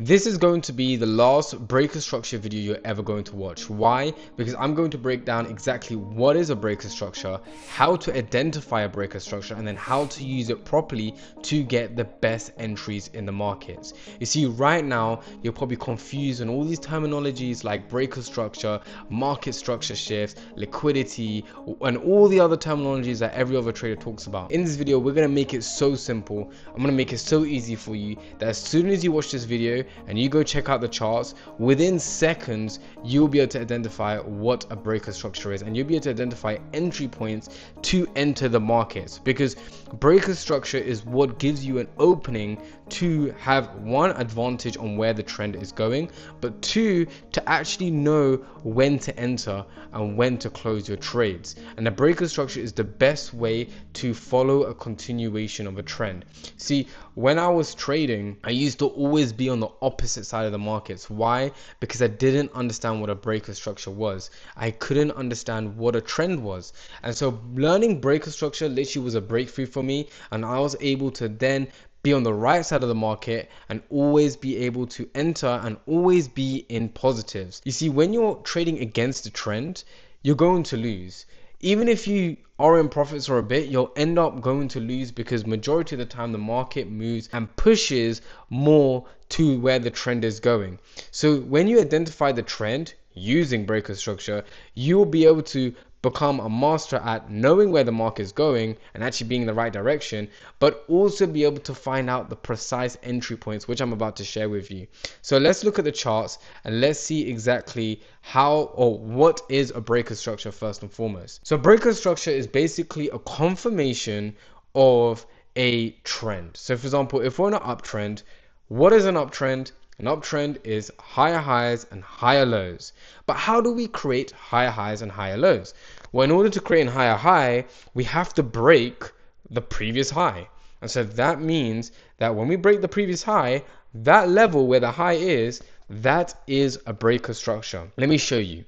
This is going to be the last breaker structure video you're ever going to watch. Why? Because I'm going to break down exactly what is a breaker structure, how to identify a breaker structure, and then how to use it properly to get the best entries in the markets. You see, right now, you're probably confused on all these terminologies like breaker structure, market structure shifts, liquidity, and all the other terminologies that every other trader talks about. In this video, we're going to make it so simple. I'm going to make it so easy for you that as soon as you watch this video and you go check out the charts, within seconds you'll be able to identify what a breaker structure is, and you'll be able to identify entry points to enter the markets, because breaker structure is what gives you an opening to have one, advantage on where the trend is going, but two, to actually know when to enter and when to close your trades. And the breaker structure is the best way to follow a continuation of a trend. See, when I was trading, I used to always be on the opposite side of the markets. Why? Because I didn't understand what a breaker structure was. I couldn't understand what a trend was. And so learning breaker structure literally was a breakthrough for me, and I was able to then be on the right side of the market and always be able to enter and always be in positives. You see, when you're trading against the trend, you're going to lose. Even if you are in profits for a bit, you'll end up going to lose, because majority of the time the market moves and pushes more to where the trend is going. So when you identify the trend using breaker structure, you'll be able to become a master at knowing where the market is going and actually being in the right direction, but also be able to find out the precise entry points, which I'm about to share with you. So let's look at the charts and let's see exactly how or what is a breaker structure first and foremost. So breaker structure is basically a confirmation of a trend. So for example, if we're on an uptrend, what is an uptrend? An uptrend is higher highs and higher lows. But how do we create higher highs and higher lows? Well, in order to create a higher high, we have to break the previous high. And so that means that when we break the previous high, that level where the high is, that is a breaker structure. Let me show you.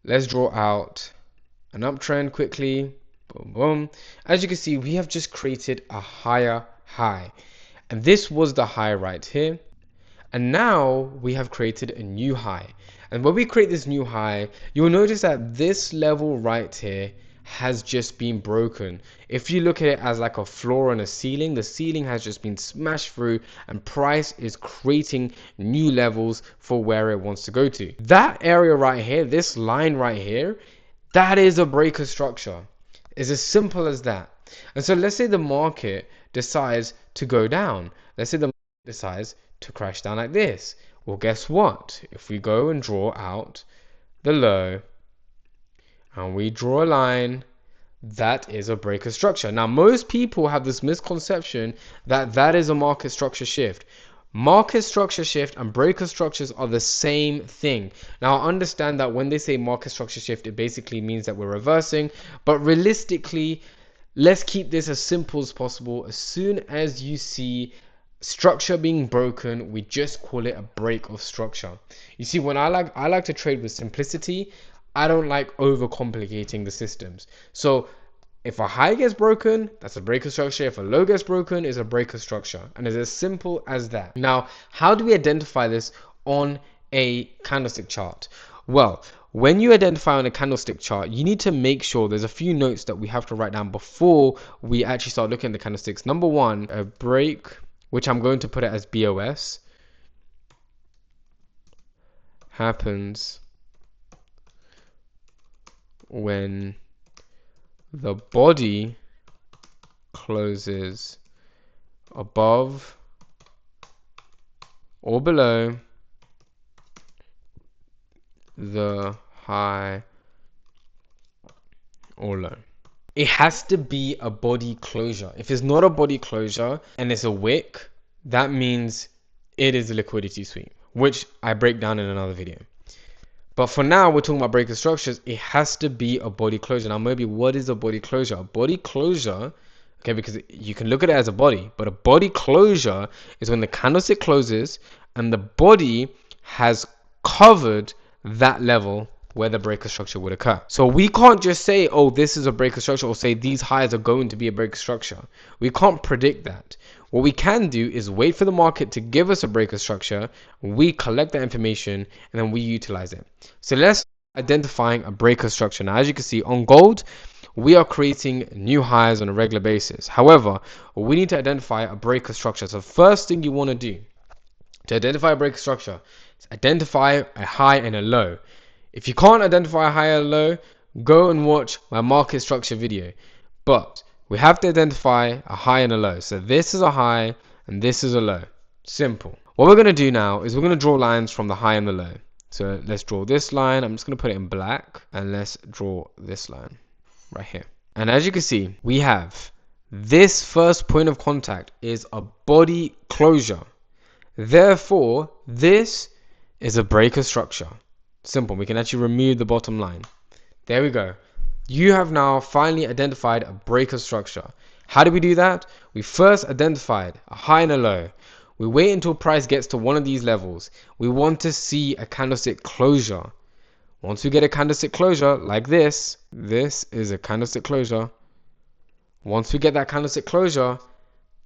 Let's draw out an uptrend quickly. Boom, boom. As you can see, we have just created a higher high. And this was the high right here. And now we have created a new high. And when we create this new high, you'll notice that this level right here has just been broken. If you look at it as like a floor and a ceiling, the ceiling has just been smashed through, and price is creating new levels for where it wants to go to. That area right here, this line right here, that is a breaker structure. It's as simple as that. And so let's say the market decides to go down. Let's say the market decides to crash down like this. Well, guess what? If we go and draw out the low and we draw a line, that is a breaker structure. Now, most people have this misconception that that is a market structure shift. Market structure shift and breaker structures are the same thing. Now, I understand that when they say market structure shift, it basically means that we're reversing, but realistically, let's keep this as simple as possible. As soon as you see structure being broken, we just call it a break of structure. You see, when I like to trade with simplicity. I don't like overcomplicating the systems. So if a high gets broken, that's a breaker structure. If a low gets broken, it's a breaker structure. And it's as simple as that. Now, how do we identify this on a candlestick chart? Well, when you identify on a candlestick chart, you need to make sure there's a few notes that we have to write down before we actually start looking at the candlesticks. Number one, a break, which I'm going to put it as BOS, happens when the body closes above or below the high or low. It has to be a body closure. If it's not a body closure and it's a wick, that means it is a liquidity sweep, which I break down in another video. But for now, we're talking about breaker structures. It has to be a body closure. Now, maybe what is a body closure? A body closure, okay, because you can look at it as a body, but a body closure is when the candlestick closes and the body has covered that level where the breaker structure would occur. So we can't just say, oh, this is a breaker structure, or say these highs are going to be a breaker structure. We can't predict that. What we can do is wait for the market to give us a breaker structure, we collect that information, and then we utilize it. So let's identifying a breaker structure. Now, as you can see on gold, we are creating new highs on a regular basis. However, we need to identify a breaker structure. So first thing you want to do to identify a breaker structure is identify a high and a low. If you can't identify a high and a low, go and watch my market structure video. But we have to identify a high and a low. So this is a high and this is a low. Simple. What we're going to do now is we're going to draw lines from the high and the low. So let's draw this line. I'm just going to put it in black, and let's draw this line right here. And as you can see, we have this first point of contact is a body closure. Therefore, this is a breaker structure. Simple. We can actually remove the bottom line. There we go. You have now finally identified a breaker structure. How do we do that? We first identified a high and a low. We wait until price gets to one of these levels. We want to see a candlestick closure. Once we get a candlestick closure like this is a candlestick closure. Once we get that candlestick closure,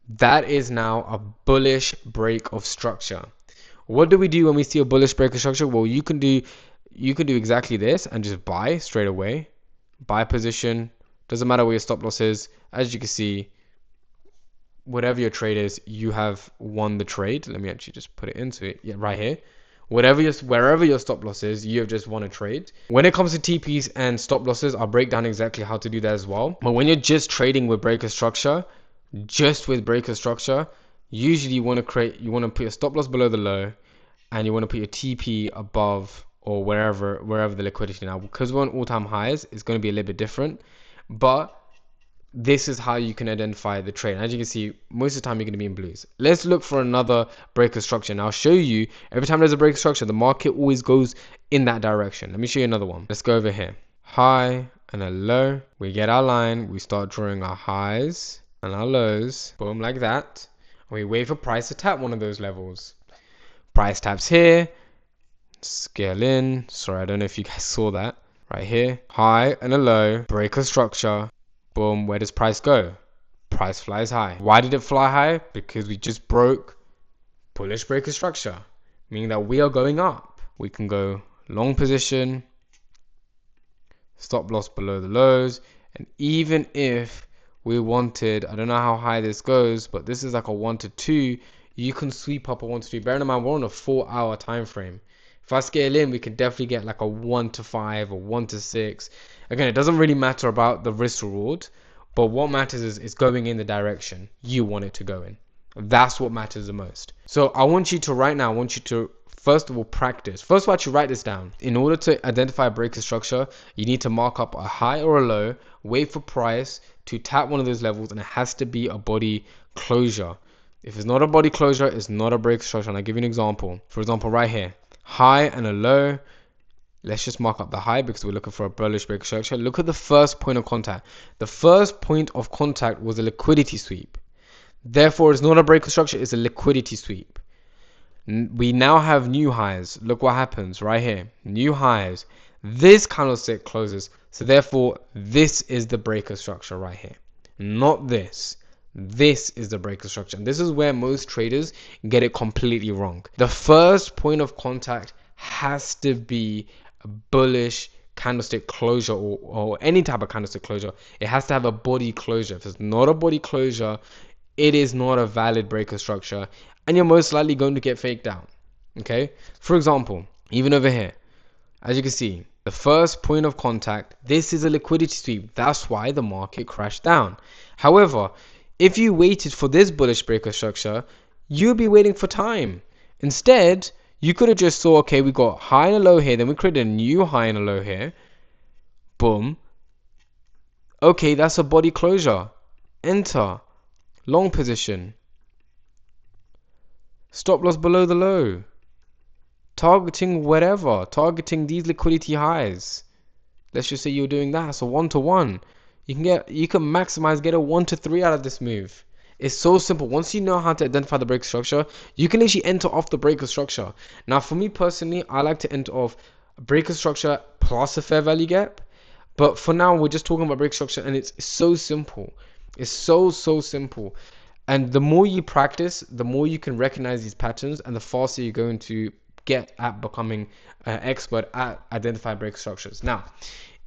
that is now a bullish break of structure. What do we do when we see a bullish break of structure? Well, you can do exactly this and just buy straight away. Buy position. Doesn't matter where your stop loss is. As you can see, whatever your trade is, you have won the trade. Let me actually just put it into it. Yeah, right here. Wherever your stop loss is, you have just won a trade. When it comes to TPs and stop losses, I'll break down exactly how to do that as well. But when you're just trading with breaker structure, usually you want to put your stop loss below the low, and you want to put your TP above or wherever the liquidity. Now, because we're on all-time highs, it's going to be a little bit different, but this is how you can identify the trade. As you can see, most of the time you're going to be in blues. Let's look for another breaker structure. And I'll show you, every time there's a breaker structure, the market always goes in that direction. Let me show you another one. Let's go over here. High and a low. We get our line. We start drawing our highs and our lows. Boom, like that. And we wait for price to tap one of those levels. Price taps here. Scale in. Sorry, I don't know if you guys saw that. Right here. High and a low. Breaker structure. Boom, where does price go? Price flies high. Why did it fly high? Because we just broke bullish breaker structure, meaning that we are going up. We can go long position, stop loss below the lows, and even if we wanted, I don't know how high this goes, but this is like a 1 to 2, you can sweep up a 1 to 2. Bear in mind, we're on a 4-hour time frame. If I scale in, we could definitely get like a 1 to 5 or 1 to 6. Again, it doesn't really matter about the risk reward, but what matters is going in the direction you want it to go in. That's what matters the most. So I want you to first of all practice. First of all, actually write this down. In order to identify a breaker structure, you need to mark up a high or a low, wait for price to tap one of those levels, and it has to be a body closure. If it's not a body closure, it's not a breaker structure. And I'll give you an example. For example, right here. High and a low. Let's just mark up the high because we're looking for a bullish breaker structure. Look at the first point of contact. The first point of contact was a liquidity sweep. Therefore, it's not a breaker structure, it's a liquidity sweep. We now have new highs. Look what happens right here. New highs. This candlestick closes. So therefore, this is the breaker structure right here. Not this. This is the breaker structure. And this is where most traders get it completely wrong. The first point of contact has to be a bullish candlestick closure or any type of candlestick closure. It has to have a body closure. If it's not a body closure, it is not a valid breaker structure, and you're most likely going to get faked out. Okay, for example, even over here, as you can see, the first point of contact, this is a liquidity sweep. That's why the market crashed down. However, if you waited for this bullish breaker structure, you'd be waiting for time. Instead, you could have just saw, okay, we got high and a low here, then we created a new high and a low here. Boom. Okay, that's a body closure. Enter. Long position. Stop loss below the low. Targeting whatever. Targeting these liquidity highs. Let's just say you're doing that. So 1 to 1. You can maximize, get a 1 to 3 out of this move. It's so simple. Once you know how to identify the breaker structure, you can actually enter off the breaker structure. Now, for me personally, I like to enter off a breaker structure plus a fair value gap. But for now, we're just talking about breaker structure, and it's so simple. It's so simple. And the more you practice, the more you can recognize these patterns, and the faster you're going to get at becoming an expert at identifying breaker structures. Now,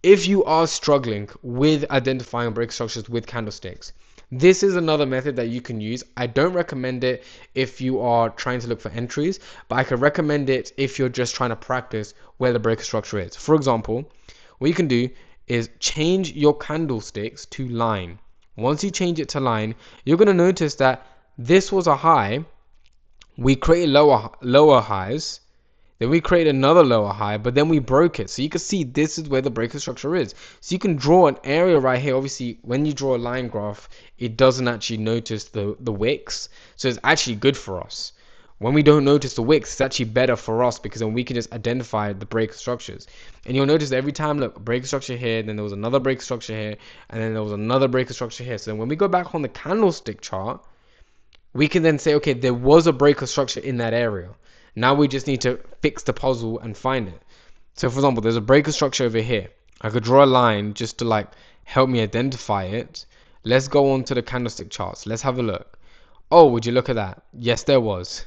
if you are struggling with identifying breaker structures with candlesticks, this is another method that you can use. I don't recommend it if you are trying to look for entries, but I can recommend it if you're just trying to practice where the breaker structure is. For example, what you can do is change your candlesticks to line. Once you change it to line, you're going to notice that this was a high. We created lower highs. Then we create another lower high, but then we broke it. So you can see this is where the breaker structure is. So you can draw an area right here. Obviously, when you draw a line graph, it doesn't actually notice the wicks. So it's actually good for us. When we don't notice the wicks, it's actually better for us because then we can just identify the breaker structures. And you'll notice every time, look, breaker structure here, then there was another breaker structure here, and then there was another breaker structure here. So then when we go back on the candlestick chart, we can then say, okay, there was a breaker structure in that area. Now we just need to fix the puzzle and find it. So for example, there's a breaker structure over here. I could draw a line just to like help me identify it. Let's go on to the candlestick charts. Let's have a look. Oh, would you look at that? Yes, there was.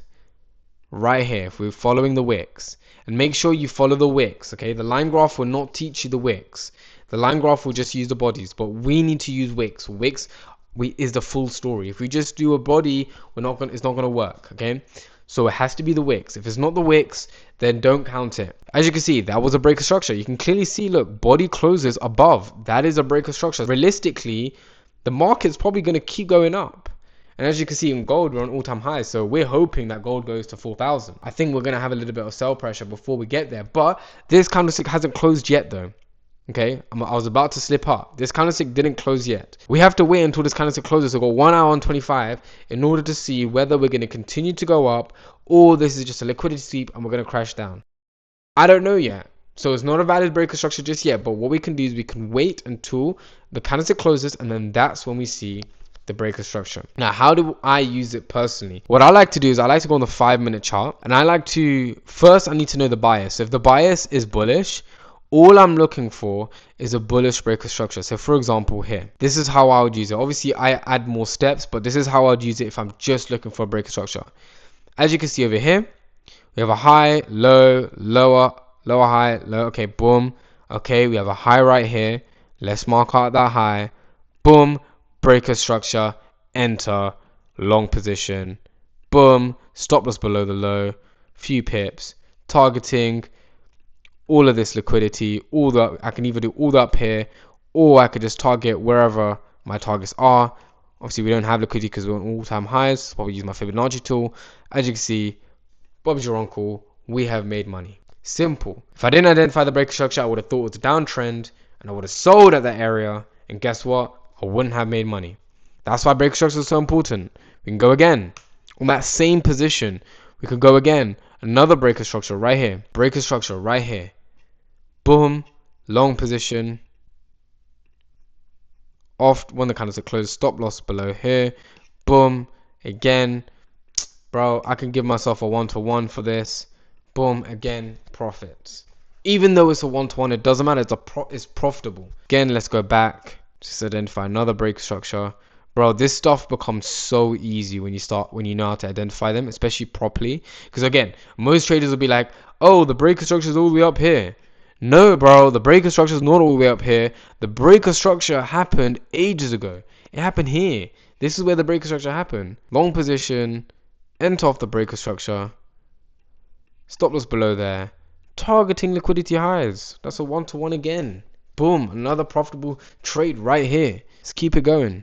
Right here, if we're following the wicks. And make sure you follow the wicks, okay? The line graph will not teach you the wicks. The line graph will just use the bodies, but we need to use wicks. Wicks is the full story. If we just do a body, it's not gonna work, okay? So it has to be the wicks. If it's not the wicks, then don't count it. As you can see, that was a breaker structure. You can clearly see, look, body closes above. That is a breaker structure. Realistically, the market's probably going to keep going up. And as you can see in gold, we're on all-time highs. So we're hoping that gold goes to 4,000. I think we're going to have a little bit of sell pressure before we get there. But this candlestick hasn't closed yet, though. Okay, I was about to slip up. This candlestick didn't close yet. We have to wait until this candlestick closes. So go 1 hour and 25 in order to see whether we're going to continue to go up or this is just a liquidity sweep and we're going to crash down. I don't know yet. So it's not a valid breaker structure just yet. But what we can do is we can wait until the candlestick closes and then that's when we see the breaker structure. Now, how do I use it personally? What I like to do is I like to go on the 5-minute chart and I like to, first I need to know the bias. So if the bias is bullish, all I'm looking for is a bullish breaker structure. So for example here, this is how I would use it. Obviously I add more steps, but this is how I'd use it if I'm just looking for a breaker structure. As you can see over here, we have a high, low, lower, lower high, low. Okay, boom. Okay, we have a high right here. Let's mark out that high. Boom, breaker structure, enter, long position. Boom, stop loss below the low, few pips, targeting all of this liquidity, all that. I can either do all that up here, or I could just target wherever my targets are. Obviously, we don't have liquidity because we're on all-time highs. So probably use my Fibonacci tool. As you can see, Bob's your uncle. We have made money. Simple. If I didn't identify the breaker structure, I would have thought it was a downtrend, and I would have sold at that area. And guess what? I wouldn't have made money. That's why breaker structure is so important. We can go again on that same position. We could go again. Another breaker structure right here. Breaker structure right here. Boom, long position, off when the candles are closed, stop loss below here, boom, again, bro, I can give myself a 1-to-1 for this, boom, again, profits. Even though it's a 1-to-1, it doesn't matter, it's profitable. Again, let's go back, just identify another break structure. Bro, this stuff becomes so easy when you know how to identify them, especially properly. Because again, most traders will be like, oh, the breaker structure is all the way up here. No, bro, the breaker structure is not all the way up here. The breaker structure happened ages ago. It happened here. This is where the breaker structure happened. Long position, enter off the breaker structure, stop loss below there, targeting liquidity highs. That's a 1-to-1 again. Boom, another profitable trade right here. Let's keep it going.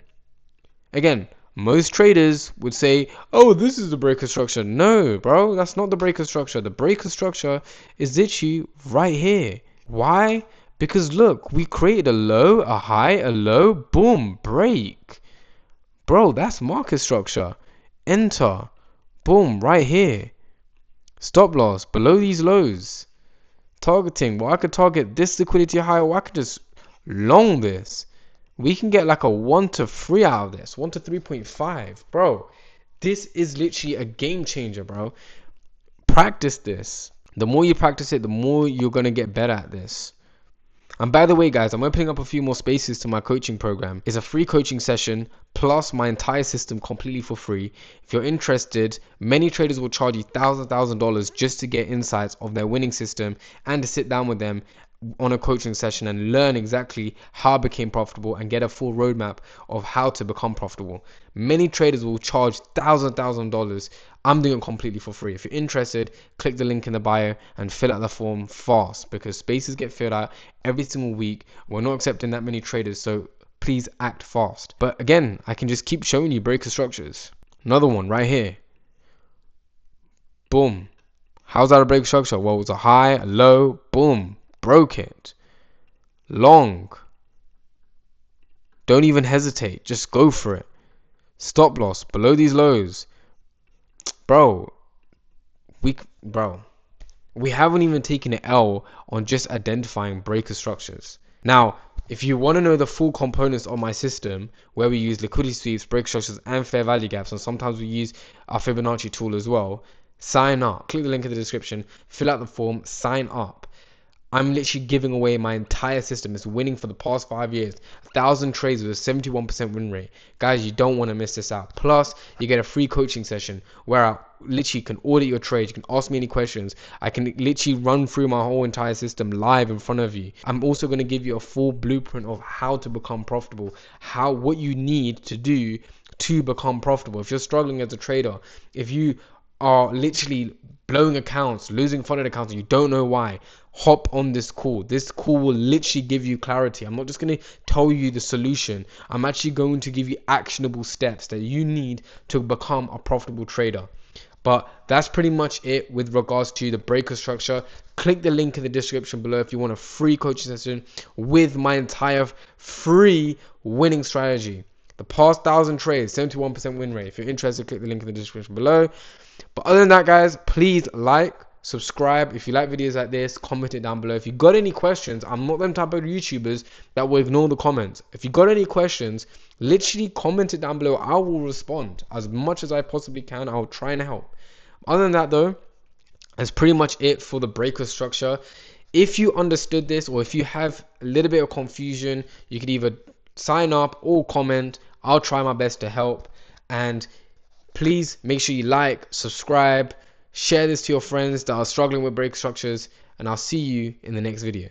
Again, most traders would say, oh, this is the breaker structure. No, bro, that's not the breaker structure. The breaker structure is literally right here. Why? Because look, we created a low, a high, a low, boom, break. Bro, that's market structure. Enter. Boom, right here. Stop loss below these lows. Targeting. Well, I could target this liquidity high, or I could just long this. We can get like a 1-to-3 out of this. 1-to-3.5. Bro, this is literally a game changer, bro. Practice this. The more you practice it, the more you're going to get better at this. And by the way, guys, I'm opening up a few more spaces to my coaching program. It's a free coaching session plus my entire system completely for free. If you're interested, many traders will charge you $1,000 just to get insights of their winning system and to sit down with them on a coaching session and learn exactly how I became profitable and get a full roadmap of how to become profitable. Many traders will charge $1,000. I'm doing it completely for free. If you're interested, click the link in the bio and fill out the form fast, because spaces get filled out every single week. We're not accepting that many traders, so please act fast. But again, I can just keep showing you breaker structures. Another one right here. Boom. How's that a breaker structure? Well, it was a high, a low, boom, broke it. Long. Don't even hesitate. Just go for it. Stop loss below these lows. Bro, we haven't even taken an L on just identifying breaker structures. Now, if you want to know the full components of my system, where we use liquidity sweeps, breaker structures, and fair value gaps, and sometimes we use our Fibonacci tool as well, sign up. Click the link in the description, fill out the form, sign up. I'm literally giving away my entire system. It's winning for the past 5 years. 1,000 trades with a 71% win rate. Guys, you don't want to miss this out. Plus, you get a free coaching session where I literally can audit your trades. You can ask me any questions. I can literally run through my whole entire system live in front of you. I'm also going to give you a full blueprint of how to become profitable, what you need to do to become profitable. If you're struggling as a trader, if you are literally blowing accounts, losing funded accounts, and you don't know why, hop on this call. This call will literally give you clarity. I'm not just going to tell you the solution. I'm actually going to give you actionable steps that you need to become a profitable trader. But that's pretty much it with regards to the breaker structure. Click the link in the description below if you want a free coaching session with my entire free winning strategy. The past 1,000 trades, 71% win rate. If you're interested, click the link in the description below. But other than that, guys, please like, subscribe. If you like videos like this, comment it down below. If you got any questions, I'm not them type of YouTubers that will ignore the comments. If you got any questions, literally comment it down below. I will respond as much as I possibly can. I'll try and help. Other than that, though, that's pretty much it for the breaker structure. If you understood this, or if you have a little bit of confusion, you could either sign up or comment. I'll try my best to help. And please make sure you like, subscribe, share this to your friends that are struggling with break structures, and I'll see you in the next video.